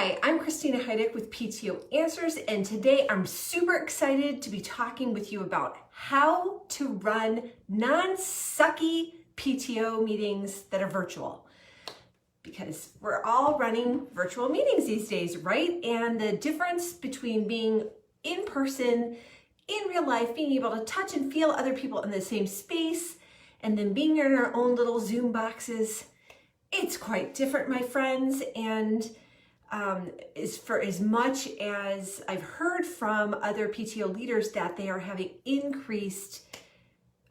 Hi, I'm Christina Heidick with PTO Answers, and today I'm super excited to be talking with you about how to run non-sucky PTO meetings that are virtual. Because we're all running virtual meetings these days, right? And the difference between being in person, in real life, being able to touch and feel other people in the same space, and then being in our own little Zoom boxes, it's quite different, my friends. And is for as much as I've heard from other PTO leaders that they are having increased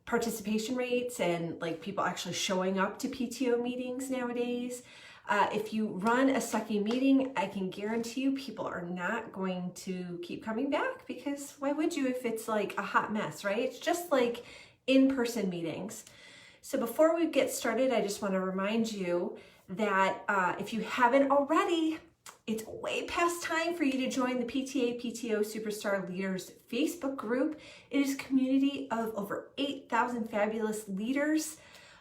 participation rates and like people actually showing up to PTO meetings nowadays. If you run a sucky meeting, I can guarantee you people are not going to keep coming back, because why would you if it's like a hot mess, right? It's just like in-person meetings. So before we get started, I just want to remind you that if you haven't already, it's way past time for you to join the PTA PTO Superstar Leaders Facebook group. It is a community of over 8,000 fabulous leaders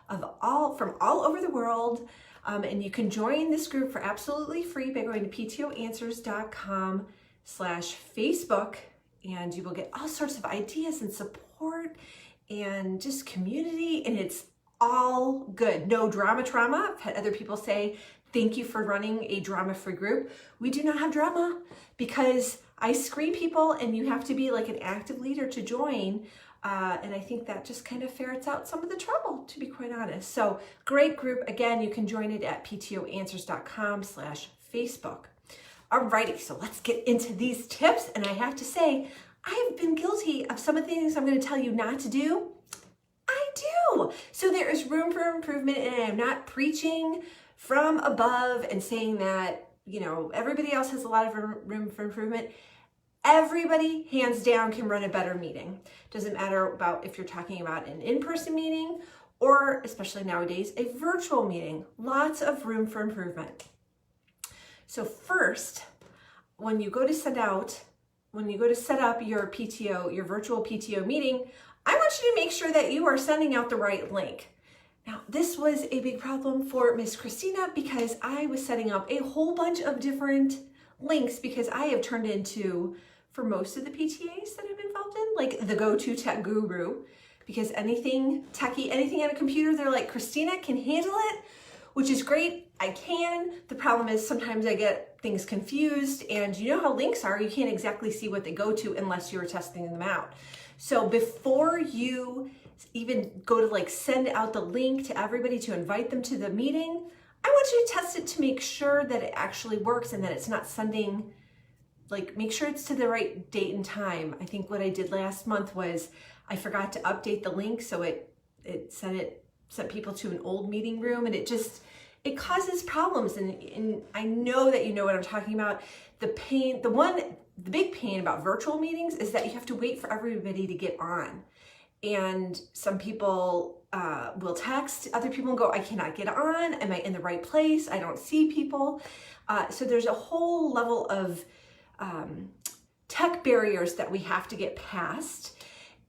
from all over the world. And you can join this group for absolutely free by going to ptoanswers.com/Facebook, and you will get all sorts of ideas and support and just community, and it's all good. No drama trauma. I've had other people say, thank you for running a drama-free group. We do not have drama because I screen people and you have to be like an active leader to join. And I think that just kind of ferrets out some of the trouble, to be quite honest. So great group. Again, you can join it at ptoanswers.com/Facebook. Alrighty, so let's get into these tips. And I have to say, I have been guilty of some of the things I'm going to tell you not to do. I do. So there is room for improvement, and I'm not preaching from above and saying that, you know, everybody else has a lot of room for improvement. Everybody, hands down, can run a better meeting. Doesn't matter about if you're talking about an in-person meeting or, especially nowadays, a virtual meeting. Lots of room for improvement. So first, when you go to set up your PTO, your virtual PTO meeting, I want you to make sure that you are sending out the right link. Now, this was a big problem for Miss Christina because I was setting up a whole bunch of different links, because I have turned into, for most of the PTAs that I'm involved in, like the go-to tech guru, because anything techie, anything on a computer, they're like, Christina can handle it, which is great. I can. The problem is sometimes I get things confused, and you know how links are, you can't exactly see what they go to unless you're testing them out. So before you even go to like send out the link to everybody to invite them to the meeting, I want you to test it to make sure that it actually works and that it's not sending, like, make sure it's to the right date and time. I think what I did last month was I forgot to update the link, so it sent people to an old meeting room, and it causes problems. And I know that you know what I'm talking about. The big pain about virtual meetings is that you have to wait for everybody to get on. And some people will text other people and go, I cannot get on. Am I in the right place? I don't see people. So there's a whole level of tech barriers that we have to get past.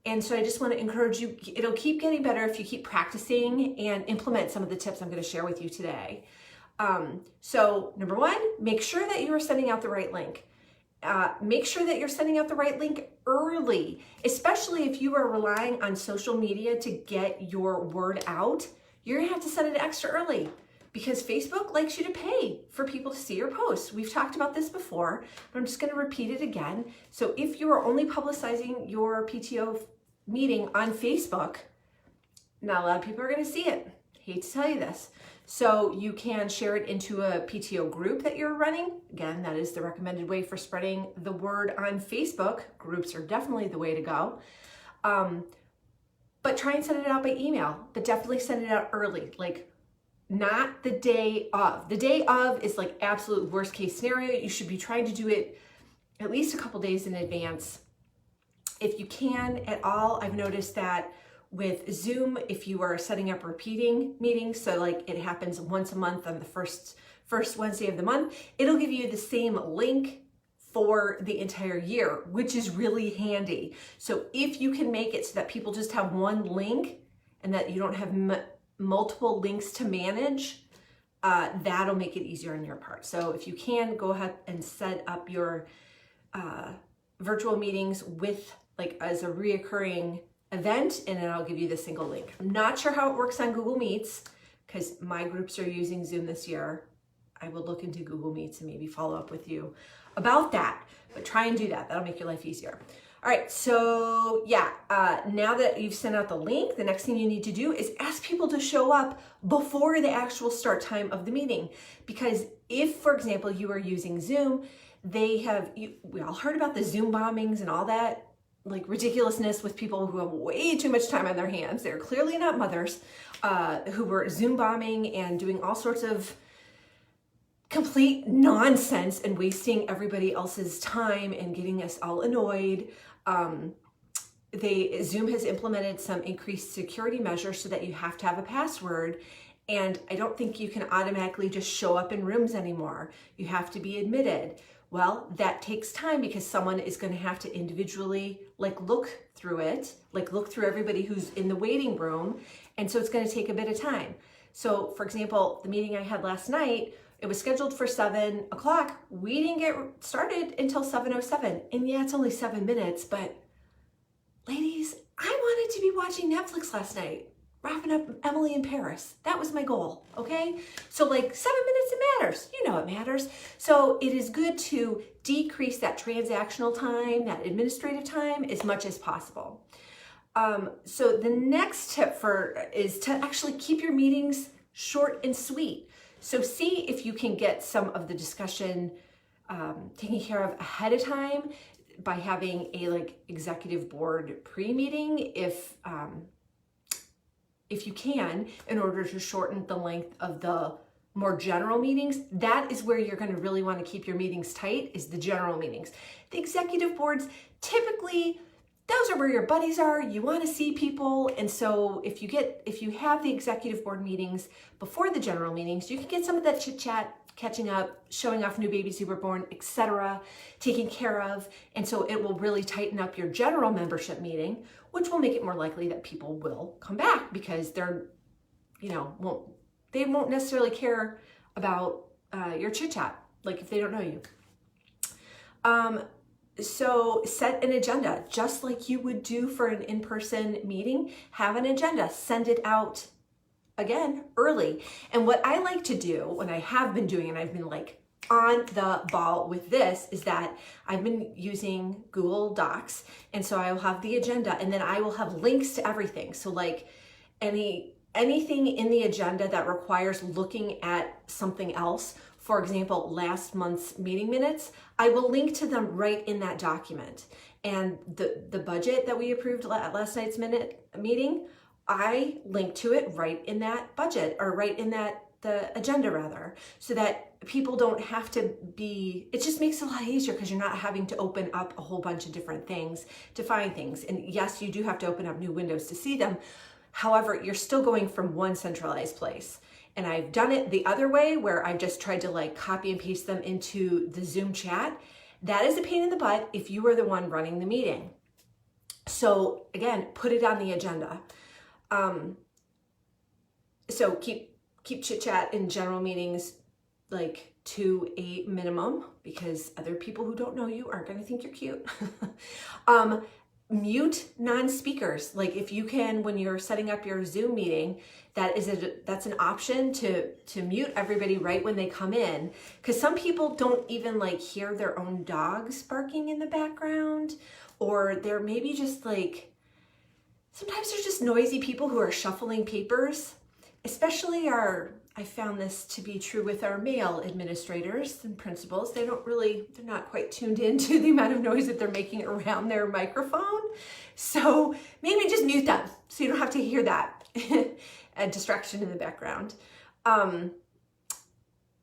And so I just want to encourage you, it'll keep getting better if you keep practicing and implement some of the tips I'm going to share with you today. So number one, make sure that you are sending out the right link. Make sure that you're sending out the right link early, especially if you are relying on social media to get your word out. You're gonna have to send it extra early, because Facebook likes you to pay for people to see your posts. We've talked about this before, but I'm just gonna repeat it again. So if you are only publicizing your PTO meeting on Facebook, not a lot of people are gonna see it. Hate to tell you this. So you can share it into a PTO group that you're running. Again, that is the recommended way for spreading the word on Facebook. Groups are definitely the way to go. But try and send it out by email, but definitely send it out early, like not the day of. The day of is like absolute worst case scenario. You should be trying to do it at least a couple days in advance. If you can at all, I've noticed that with Zoom, if you are setting up repeating meetings, so like it happens once a month on the first Wednesday of the month, it'll give you the same link for the entire year, which is really handy. So if you can make it so that people just have one link and that you don't have multiple links to manage, that'll make it easier on your part. So if you can, go ahead and set up your virtual meetings with as a reoccurring event, and then I'll give you the single link. I'm not sure how it works on Google Meets because my groups are using Zoom this year. I will look into Google Meets and maybe follow up with you about that, but try and do that. That'll make your life easier. All right, so yeah, now that you've sent out the link, the next thing you need to do is ask people to show up before the actual start time of the meeting. Because if, for example, you are using Zoom, we all heard about the Zoom bombings and all that ridiculousness with people who have way too much time on their hands. They're clearly not mothers who were Zoom bombing and doing all sorts of complete nonsense and wasting everybody else's time and getting us all annoyed. Zoom has implemented some increased security measures so that you have to have a password. And I don't think you can automatically just show up in rooms anymore. You have to be admitted. Well, that takes time because someone is going to have to individually look through it, look through everybody who's in the waiting room. And so it's going to take a bit of time. So for example, the meeting I had last night, it was scheduled for 7 o'clock. We didn't get started until 7:07. And yeah, it's only 7 minutes, but ladies, I wanted to be watching Netflix last night, wrapping up Emily in Paris. That was my goal, okay? So 7 minutes, it matters. You know it matters. So it is good to decrease that transactional time, that administrative time as much as possible. So the next tip is to actually keep your meetings short and sweet. So see if you can get some of the discussion taken care of ahead of time by having a executive board pre-meeting if you can, in order to shorten the length of the more general meetings. That is where you're going to really want to keep your meetings tight, is the general meetings. The executive boards, typically, those are where your buddies are. You want to see people. And so if you have the executive board meetings before the general meetings, you can get some of that chit chat, catching up, showing off new babies who were born, etc., taken care of. And so it will really tighten up your general membership meeting, which will make it more likely that people will come back because they won't necessarily care about your chit chat, if they don't know you. So set an agenda, just like you would do for an in-person meeting. Have an agenda, send it out again early. And what I like to do, when I have been doing, and I've been on the ball with this, is that I've been using Google Docs. And so I will have the agenda, and then I will have links to everything. So anything in the agenda that requires looking at something else, for example, last month's meeting minutes, I will link to them right in that document. And the budget that we approved at last night's meeting, I link to it right in that budget, or right in the agenda rather, so that people don't have to it just makes it a lot easier because you're not having to open up a whole bunch of different things to find things. And yes, you do have to open up new windows to see them. However, you're still going from one centralized place. And I've done it the other way where I've just tried to copy and paste them into the Zoom chat. That is a pain in the butt if you are the one running the meeting. So again, put it on the agenda. So keep chit chat in general meetings to a minimum, because other people who don't know you aren't going to think you're cute. Mute non-speakers. If you can, when you're setting up your Zoom meeting, that's an option to mute everybody right when they come in, because some people don't even hear their own dogs barking in the background, or they're maybe just sometimes they're just noisy people who are shuffling papers, especially I found this to be true with our male administrators and principals. They're not quite tuned into the amount of noise that they're making around their microphone. So maybe just mute them so you don't have to hear that a distraction in the background.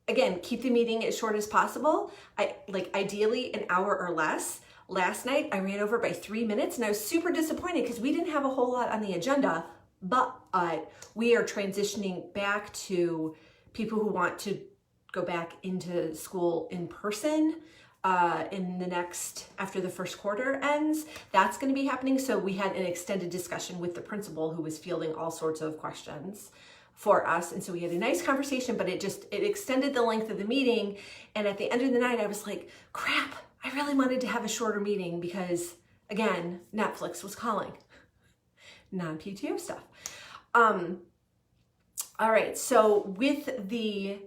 Again, keep the meeting as short as possible. Ideally an hour or less. Last night I ran over by 3 minutes, and I was super disappointed because we didn't have a whole lot on the agenda. But we are transitioning back to people who want to go back into school in person after the first quarter ends. That's going to be happening. So we had an extended discussion with the principal who was fielding all sorts of questions for us. And so we had a nice conversation, but it extended the length of the meeting. And at the end of the night, I was like, crap, I really wanted to have a shorter meeting because, again, Netflix was calling. Non-PTO stuff. All right, so with the,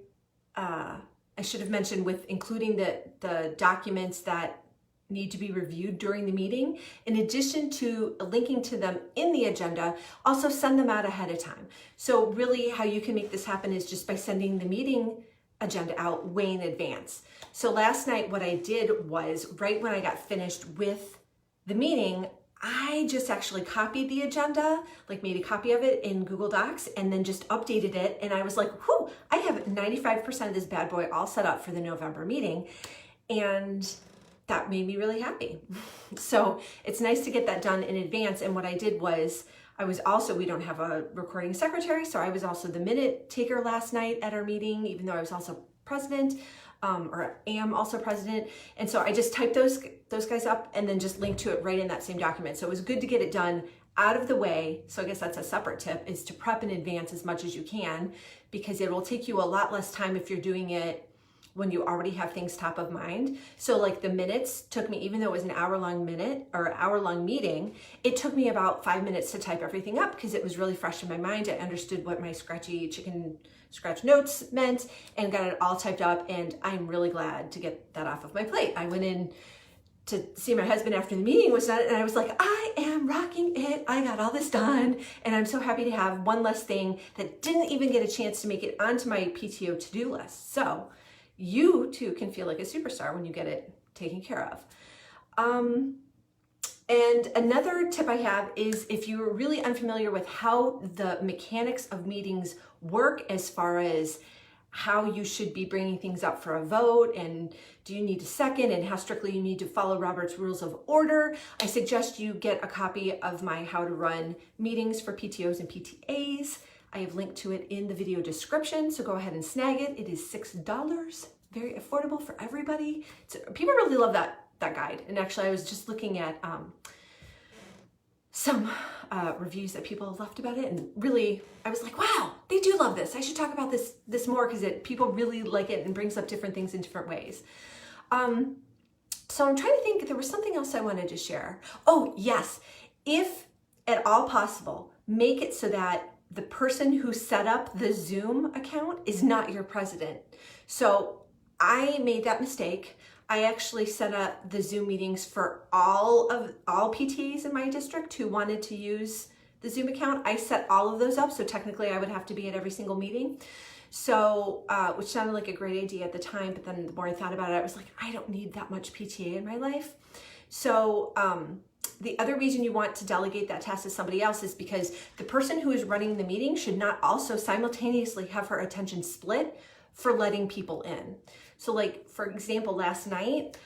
I should have mentioned with including the documents that need to be reviewed during the meeting, in addition to linking to them in the agenda, also send them out ahead of time. So really how you can make this happen is just by sending the meeting agenda out way in advance. So last night what I did was, right when I got finished with the meeting, I just actually copied the agenda, like made a copy of it in Google Docs and then just updated it. And I was like, whew, I have 95% of this bad boy all set up for the November meeting. And that made me really happy. So it's nice to get that done in advance. And what I did was, we don't have a recording secretary, so I was also the minute taker last night at our meeting, even though I was also president, or am also president. And so I just typed those guys up and then just linked to it right in that same document. So it was good to get it done out of the way. So I guess that's a separate tip, is to prep in advance as much as you can, because it will take you a lot less time if you're doing it when you already have things top of mind. So like the minutes took me, even though it was an hour-long meeting, it took me about 5 minutes to type everything up because it was really fresh in my mind. I understood what my scratchy chicken scratch notes meant and got it all typed up. And I'm really glad to get that off of my plate. I went in to see my husband after the meeting was done and I was like, I am rocking it. I got all this done. And I'm so happy to have one less thing that didn't even get a chance to make it onto my PTO to-do list. So you too can feel like a superstar when you get it taken care of. And another tip I have is, if you're really unfamiliar with how the mechanics of meetings work, as far as how you should be bringing things up for a vote, and do you need a second, and how strictly you need to follow Robert's Rules of Order, I suggest you get a copy of my How to Run Meetings for PTOs and PTAs. I have linked to it in the video description, so go ahead and snag it. It is $6, very affordable for everybody. People really love that guide. And actually, I was just looking at some reviews that people have left about it, and really, I was like, wow, they do love this. I should talk about this more, because people really like it and brings up different things in different ways. So I'm trying to think, there was something else I wanted to share. Oh, yes. If at all possible, make it so that the person who set up the Zoom account is not your president. So I made that mistake. I actually set up the Zoom meetings for all PTAs in my district who wanted to use the Zoom account. I set all of those up, so technically I would have to be at every single meeting. So, which sounded like a great idea at the time, but then the more I thought about it, I was like, I don't need that much PTA in my life. So, the other reason you want to delegate that task to somebody else is because the person who is running the meeting should not also simultaneously have her attention split for letting people in. So like, for example, last night,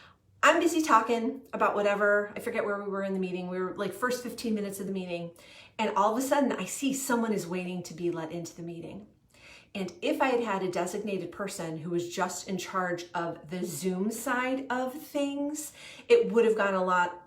I'm busy talking about whatever, I forget where we were in the meeting. We were like first 15 minutes of the meeting, and all of a sudden I see someone is waiting to be let into the meeting. And if I had had a designated person who was just in charge of the Zoom side of things, it would have gone a lot,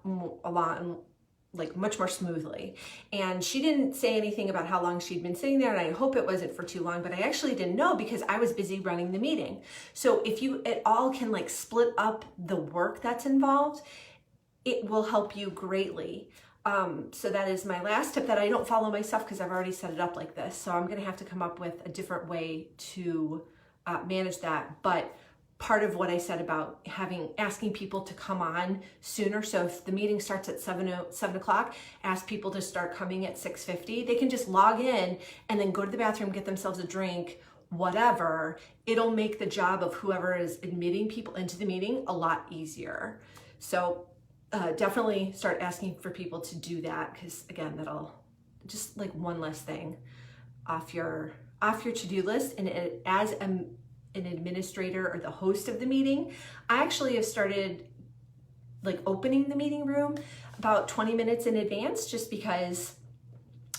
like much more smoothly. And she didn't say anything about how long she'd been sitting there, and I hope it wasn't for too long, but I actually didn't know because I was busy running the meeting. So if you at all can like split up the work that's involved, it will help you greatly. So that is my last tip that I don't follow myself because I've already set it up like this. So I'm gonna have to come up with a different way to manage that. But part of what I said about asking people to come on sooner. So if the meeting starts at 7 o'clock, ask people to start coming at 6:50. They can just log in and then go to the bathroom, get themselves a drink, whatever. It'll make the job of whoever is admitting people into the meeting a lot easier. So definitely start asking for people to do that, because again, that'll just like one less thing off your to-do list. And as an administrator or the host of the meeting, I actually have started like opening the meeting room about 20 minutes in advance, just because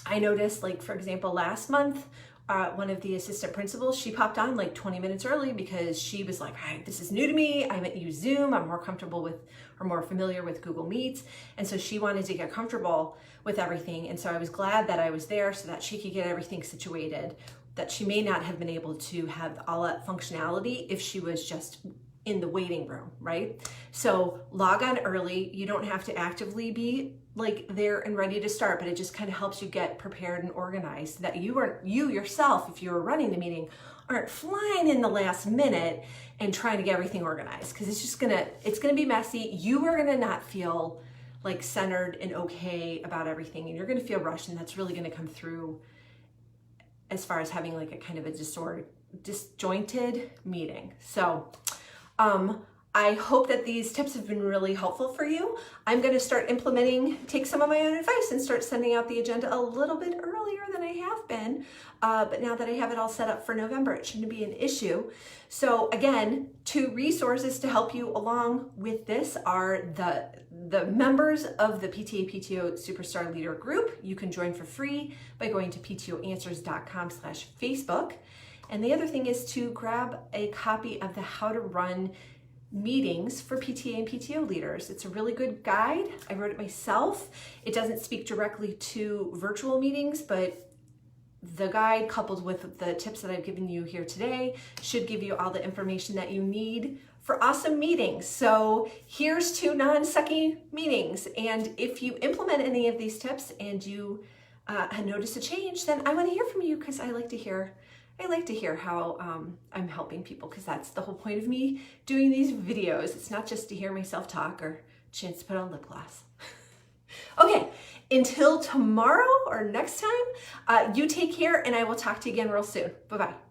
I noticed, like, for example, last month, one of the assistant principals, she popped on like 20 minutes early because she was like, "Hi, this is new to me. I haven't used Zoom. I'm more comfortable with, or more familiar with Google Meets." And so she wanted to get comfortable with everything. And so I was glad that I was there so that she could get everything situated that she may not have been able to have all that functionality if she was just in the waiting room, right? So log on early. You don't have to actively be like there and ready to start, but it just kind of helps you get prepared and organized, that you yourself, if you were running the meeting, aren't flying in the last minute and trying to get everything organized, because it's gonna be messy. You are gonna not feel like centered and okay about everything, and you're gonna feel rushed, and that's really gonna come through as far as having like a kind of a disjointed meeting. So I hope that these tips have been really helpful for you. I'm going to take some of my own advice and start sending out the agenda a little bit earlier than I have been. But now that I have it all set up for November, it shouldn't be an issue. So again, 2 resources to help you along with this are the members of the PTA PTO Superstar Leader group. You can join for free by going to ptoanswers.com/Facebook. And the other thing is to grab a copy of the How to Run Meetings for PTA and PTO Leaders. It's a really good guide. I wrote it myself. It doesn't speak directly to virtual meetings, but the guide coupled with the tips that I've given you here today should give you all the information that you need for awesome meetings. So here's 2 non-sucky meetings. And if you implement any of these tips and you notice a change, then I want to hear from you, because I like to hear how I'm helping people, because that's the whole point of me doing these videos. It's not just to hear myself talk or chance to put on lip gloss. Okay, until tomorrow or next time, you take care, and I will talk to you again real soon. Bye-bye.